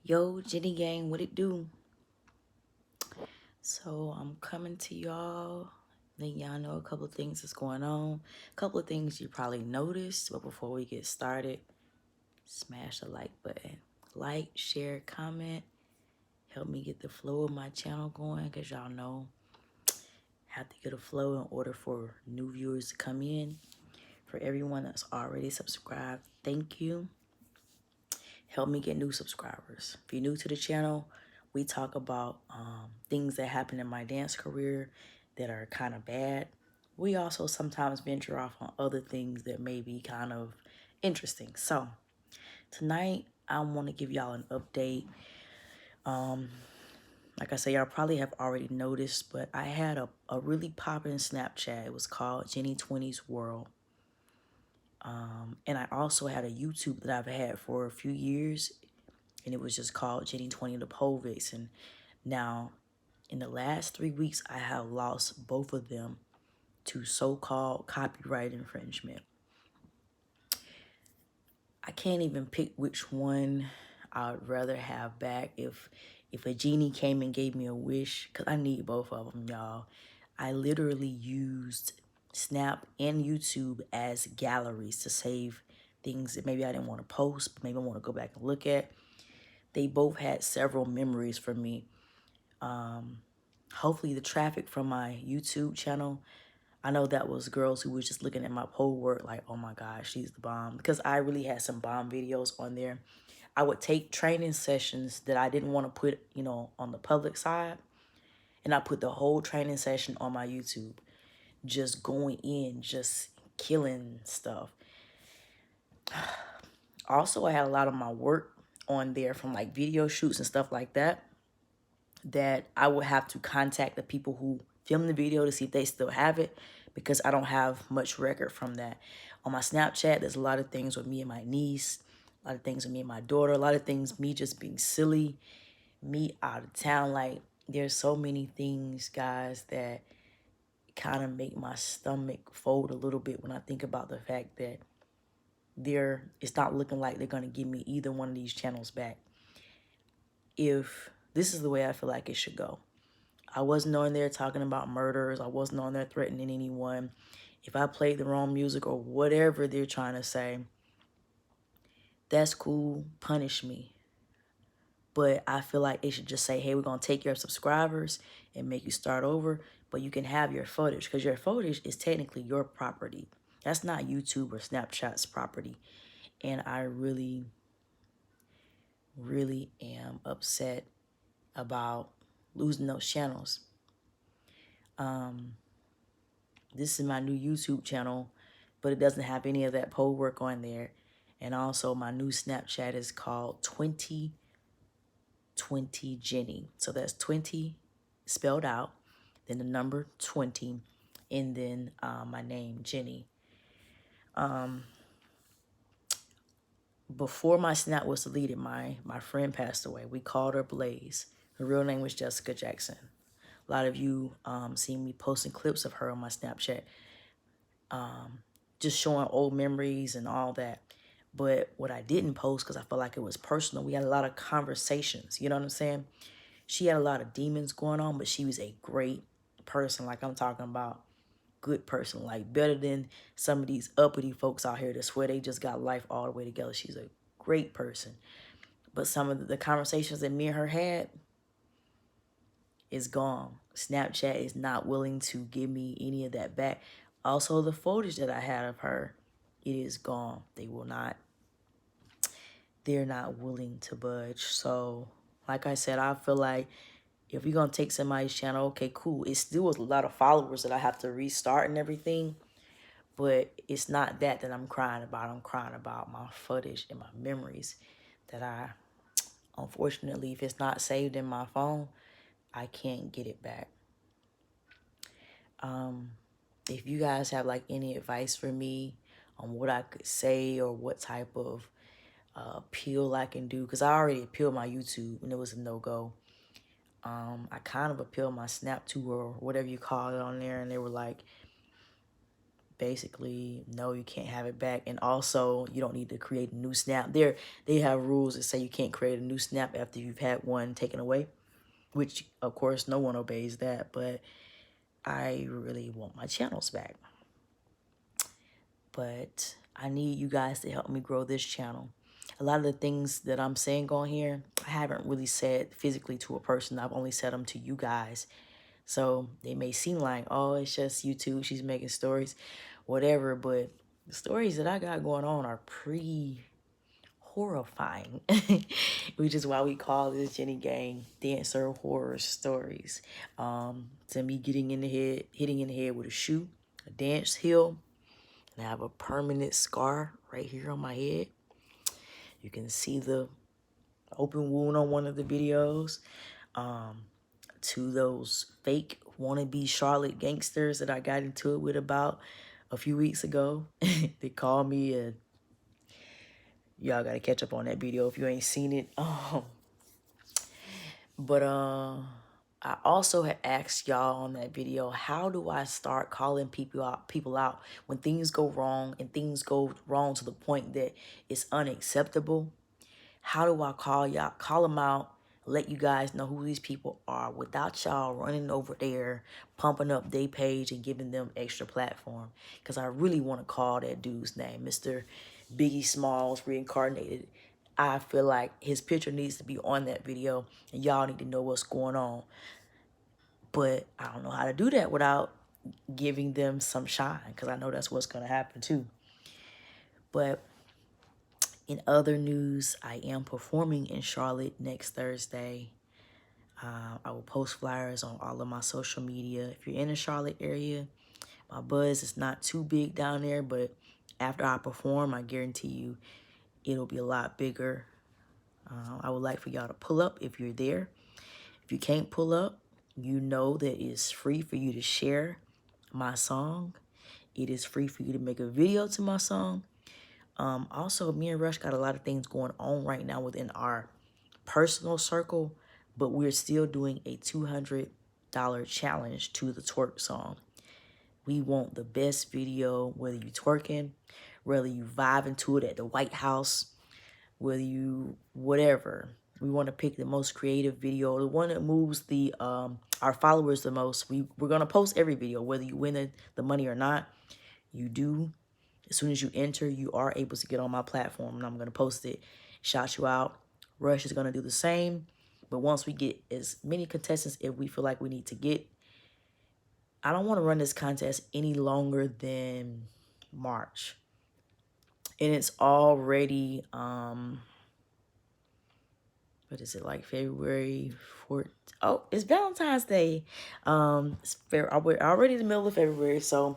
Yo, Jenny Gang, what it do? So I'm coming to y'all. Letting y'all know a couple of things that's going on. A couple of things you probably noticed. But before we get started, smash the like button. Like, share, comment. Help me get the flow of my channel going. Because y'all know I have to get a flow in order for new viewers to come in. For everyone that's already subscribed, thank you. Help me get new subscribers. If you're new to the channel, we talk about things that happen in my dance career that are kind of bad. We also sometimes venture off on other things that may be kind of interesting. So tonight, I want to give y'all an update. Like I say, y'all probably have already noticed, but I had a really popping Snapchat. It was called Jenny 20's World. And I also had a YouTube that I've had for a few years, and it was just called Jenny 20 the Pole Vixen. Now, in the last 3 weeks, I have lost both of them to so-called copyright infringement. I can't even pick which one I'd rather have back. If a genie came and gave me a wish, because I need both of them, y'all. I literally used Snap and YouTube as galleries to save things that maybe I didn't want to post, but maybe I want to go back and look at. They both had several memories for me. Hopefully the traffic from my YouTube channel, I know that was girls who was just looking at my pole work like, oh my gosh, she's the bomb. Because I really had some bomb videos on there. I would take training sessions that I didn't want to put, on the public side. And I put the whole training session on my YouTube. Just going in, just killing stuff. Also, I had a lot of my work on there from like video shoots and stuff like that I would have to contact the people who filmed the video to see if they still have it, because I don't have much record from that. On my Snapchat, there's a lot of things with me and my niece, a lot of things with me and my daughter, a lot of things me just being silly, me out of town. Like, there's so many things, guys, that kind of make my stomach fold a little bit when I think about the fact that it's not looking like they're going to give me either one of these channels back. If this is the way I feel like it should go. I wasn't on there talking about murders. I wasn't on there threatening anyone. If I played the wrong music or whatever they're trying to say, that's cool. Punish me. But I feel like they should just say, hey, we're going to take your subscribers and make you start over. But you can have your footage, because your footage is technically your property. That's not YouTube or Snapchat's property. And I really, really am upset about losing those channels. This is my new YouTube channel, but it doesn't have any of that pole work on there. And also my new Snapchat is called 2020 Jenny. So that's 20 spelled out, then the number 20, and then my name, Jenny. Before my Snap was deleted, my friend passed away. We called her Blaze. Her real name was Jessica Jackson. A lot of you seen me posting clips of her on my Snapchat, just showing old memories and all that. But what I didn't post, because I felt like it was personal, we had a lot of conversations, you know what I'm saying? She had a lot of demons going on, but she was a great person. Like, I'm talking about good person, like better than some of these uppity folks out here that swear they just got life all the way together. She's a great person. But some of the conversations that me and her had is gone. Snapchat is not willing to give me any of that back. Also, the footage that I had of her, it is gone. They're not willing to budge. So, like I said, I feel like if we're going to take somebody's channel, okay, cool. It still was a lot of followers that I have to restart and everything. But it's not that I'm crying about. I'm crying about my footage and my memories that unfortunately, if it's not saved in my phone, I can't get it back. If you guys have like any advice for me on what I could say or what type of appeal I can do, because I already appealed my YouTube and it was a no-go. I kind of appealed my Snap to, or whatever you call it on there, and they were like, basically, no, you can't have it back. And also, you don't need to create a new snap. They have rules that say you can't create a new snap after you've had one taken away, which, of course, no one obeys that. But I really want my channels back. But I need you guys to help me grow this channel. A lot of the things that I'm saying on here, I haven't really said physically to a person. I've only said them to you guys. So they may seem like, oh, it's just YouTube, she's making stories, whatever. But the stories that I got going on are pretty horrifying, which is why we call this Jenny Gang Dancer Horror Stories. To me hitting in the head with a shoe, a dance heel, and I have a permanent scar right here on my head. You can see the open wound on one of the videos. To those fake wannabe Charlotte gangsters that I got into it with about a few weeks ago. They called me, and y'all gotta catch up on that video if you ain't seen it. But I also had asked y'all on that video, how do I start calling people out when things go wrong, and things go wrong to the point that it's unacceptable? How do I call them out, let you guys know who these people are without y'all running over there, pumping up their page and giving them extra platform? Because I really want to call that dude's name, Mr. Biggie Smalls Reincarnated. I feel like his picture needs to be on that video, and y'all need to know what's going on. But I don't know how to do that without giving them some shine, because I know that's what's going to happen too. But in other news, I am performing in Charlotte next Thursday. I will post flyers on all of my social media. If you're in the Charlotte area, my buzz is not too big down there, but after I perform, I guarantee you it'll be a lot bigger. I would like for y'all to pull up if you're there. If you can't pull up, you know that it's free for you to share my song. It is free for you to make a video to my song. Also, me and Rush got a lot of things going on right now within our personal circle, but we're still doing a $200 challenge to the twerk song. We want the best video, whether you twerking, whether you vibing to it at the White House, whether you whatever. We want to pick the most creative video, the one that moves the our followers the most. We're gonna post every video, whether you win the money or not. You do. As soon as you enter, you are able to get on my platform, and I'm going to post it, shout you out. Rush is going to do the same. But once we get as many contestants if we feel like we need to get, I don't want to run this contest any longer than March. And it's already, what is it, like February 4th? Oh, it's Valentine's Day. We're already in the middle of February, so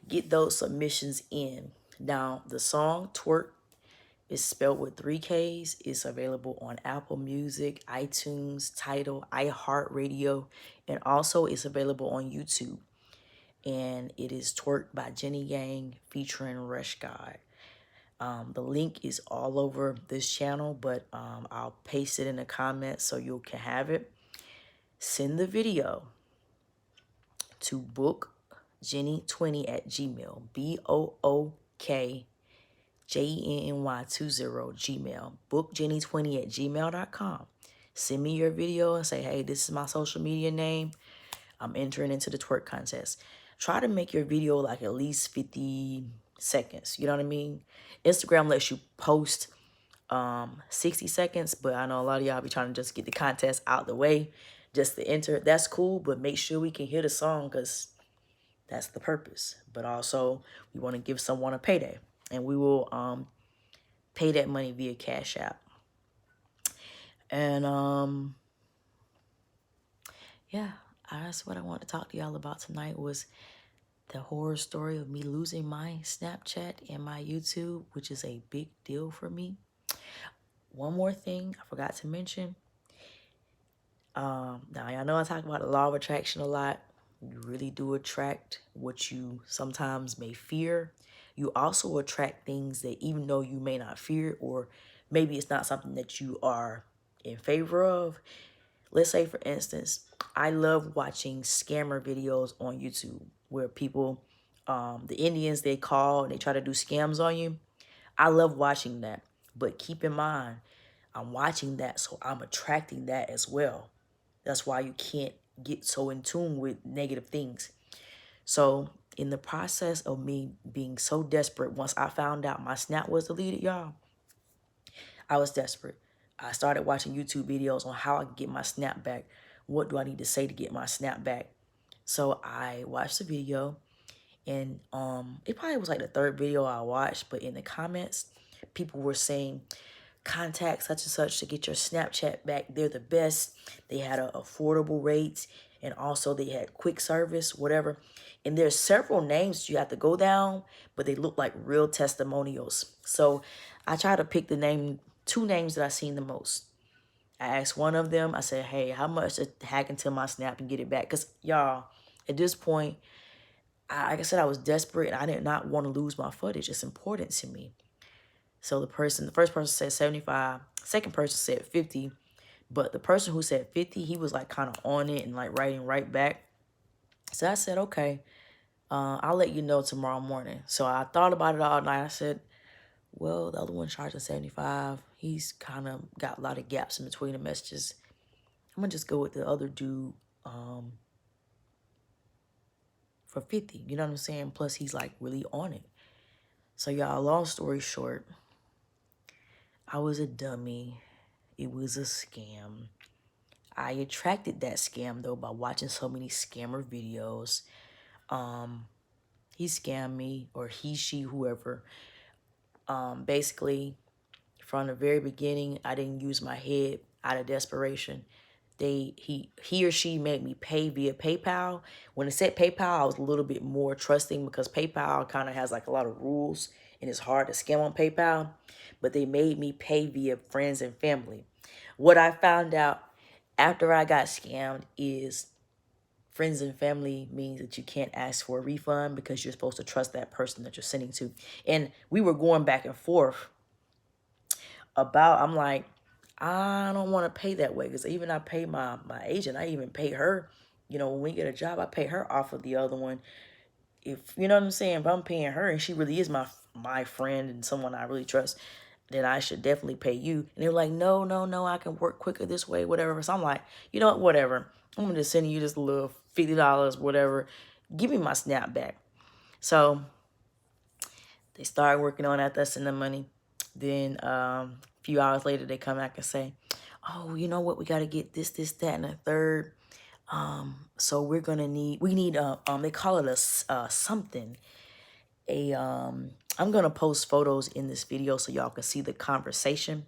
get those submissions in. Now, the song Twerk is spelled with 3 Ks. It's available on Apple Music, iTunes, Tidal, iHeartRadio, and also it's available on YouTube. And it is Twerk by Jenny Gang featuring Rush God. The link is all over this channel, but I'll paste it in the comments so you can have it. Send the video to bookjenny20@gmail. BOOKJENNY20 bookjenny20@gmail.com. Send me your video and say, hey, this is my social media name. I'm entering into the twerk contest. Try to make your video like at least 50 seconds. You know what I mean? Instagram lets you post 60 seconds, but I know a lot of y'all be trying to just get the contest out the way just to enter. That's cool, but make sure we can hear the song, because that's the purpose. But also, we want to give someone a payday, and we will pay that money via Cash App. And yeah, that's what I want to talk to y'all about tonight, was the horror story of me losing my Snapchat and my YouTube, which is a big deal for me. One more thing I forgot to mention. Now, I know I talk about the law of attraction a lot. You really do attract what you sometimes may fear. You also attract things that even though you may not fear, or maybe it's not something that you are in favor of. Let's say, for instance, I love watching scammer videos on YouTube where people the Indians they call and they try to do scams on you. I love watching that. But keep in mind, I'm watching that, so I'm attracting that as well. That's why you can't get so in tune with negative things. So in the process of me being so desperate, once I found out my Snap was deleted, y'all, I was desperate. I started watching YouTube videos on how I can get my Snap back. What do I need to say to get my Snap back? So I watched the video, and it probably was like the third video I watched, but in the comments, people were saying, contact such and such to get your Snapchat back. They're the best. They had affordable rates, and also they had quick service, whatever. And there's several names you have to go down, but they look like real testimonials. So I try to pick two names that I seen the most. I asked one of them, I said, hey, how much to hack into my Snap and get it back? Because y'all, at this point, like I said, I was desperate and I did not want to lose my footage. It's important to me. So the first person said 75, second person said 50, but the person who said 50, he was like kind of on it and like writing right back. So I said, okay, I'll let you know tomorrow morning. So I thought about it all night. I said, well, the other one charging 75. He's kind of got a lot of gaps in between the messages. I'm going to just go with the other dude for 50. You know what I'm saying? Plus, he's like really on it. So y'all, long story short, I was a dummy. It was a scam. I attracted that scam, though, by watching so many scammer videos. He scammed me, or he, she, whoever. Basically, from the very beginning, I didn't use my head out of desperation. He or she made me pay via PayPal. When it said PayPal, I was a little bit more trusting because PayPal kind of has like a lot of rules and it's hard to scam on PayPal. But they made me pay via friends and family. What I found out after I got scammed is friends and family means that you can't ask for a refund because you're supposed to trust that person that you're sending to. And we were going back and forth about, I'm like, I don't want to pay that way because even I pay my agent, I even pay her. You know, when we get a job, I pay her off of the other one. If you know what I'm saying, if I'm paying her and she really is my friend and someone I really trust, then I should definitely pay you. And they were like, no, no, no, I can work quicker this way, whatever. So I'm like, you know what, whatever. I'm going to send you this little $50, whatever. Give me my Snap back. So they started working on that. That's in the money. Then a few hours later, they come back and say, oh, you know what? We got to get this, that, and a third. So we need, they call it a something. I'm going to post photos in this video so y'all can see the conversation.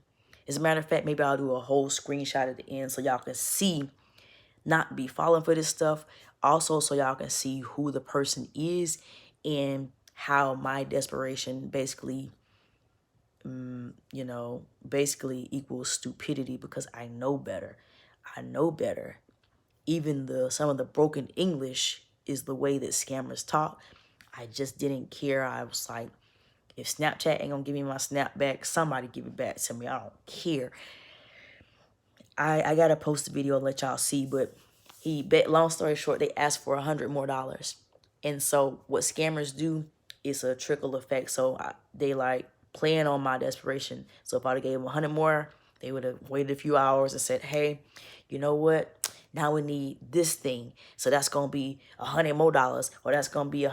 As a matter of fact, maybe I'll do a whole screenshot at the end so y'all can see, not be falling for this stuff. Also, so y'all can see who the person is and how my desperation basically, basically equals stupidity because I know better. I know better. Even some of the broken English is the way that scammers talk. I just didn't care. I was like, if Snapchat ain't gonna give me my Snap back, somebody give it back to me. I don't care. I gotta post the video and let y'all see, but long story short, they asked for $100 more. And so what scammers do is a trickle effect. So they like playing on my desperation. So if I'd have gave them 100 more, they would have waited a few hours and said, hey, you know what? Now we need this thing. So that's going to be $100 more, or that's going to be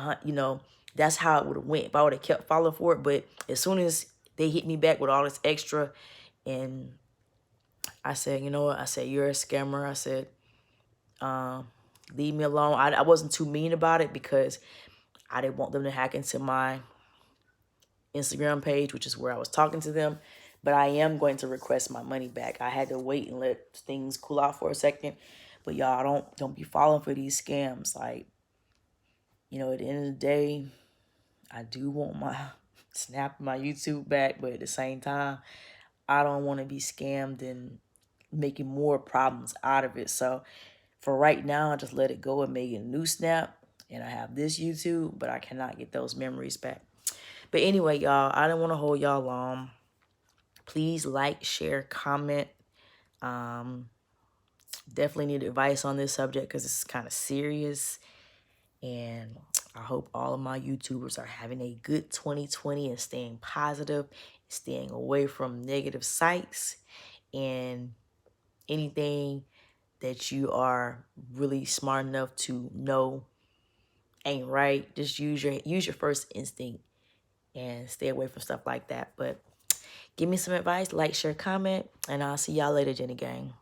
that's how it would have went if I would have kept following for it. But as soon as they hit me back with all this extra, and I said, you know what? I said, you're a scammer. I said, leave me alone. I wasn't too mean about it because I didn't want them to hack into my Instagram page, which is where I was talking to them. But I am going to request my money back. I had to wait and let things cool off for a second. But y'all don't be falling for these scams. Like, at the end of the day, I do want my Snap, my YouTube back. But at the same time, I don't want to be scammed and making more problems out of it. So for right now, I just let it go and make a new Snap. And I have this YouTube, but I cannot get those memories back. But anyway, y'all, I don't want to hold y'all long. Please like, share, comment. Definitely need advice on this subject because it's kind of serious. And I hope all of my YouTubers are having a good 2020 and staying positive, staying away from negative sites and anything that you are really smart enough to know ain't right. Just use your first instinct and stay away from stuff like that. But give me some advice, like, share, comment, and I'll see y'all later, Jenny Gang.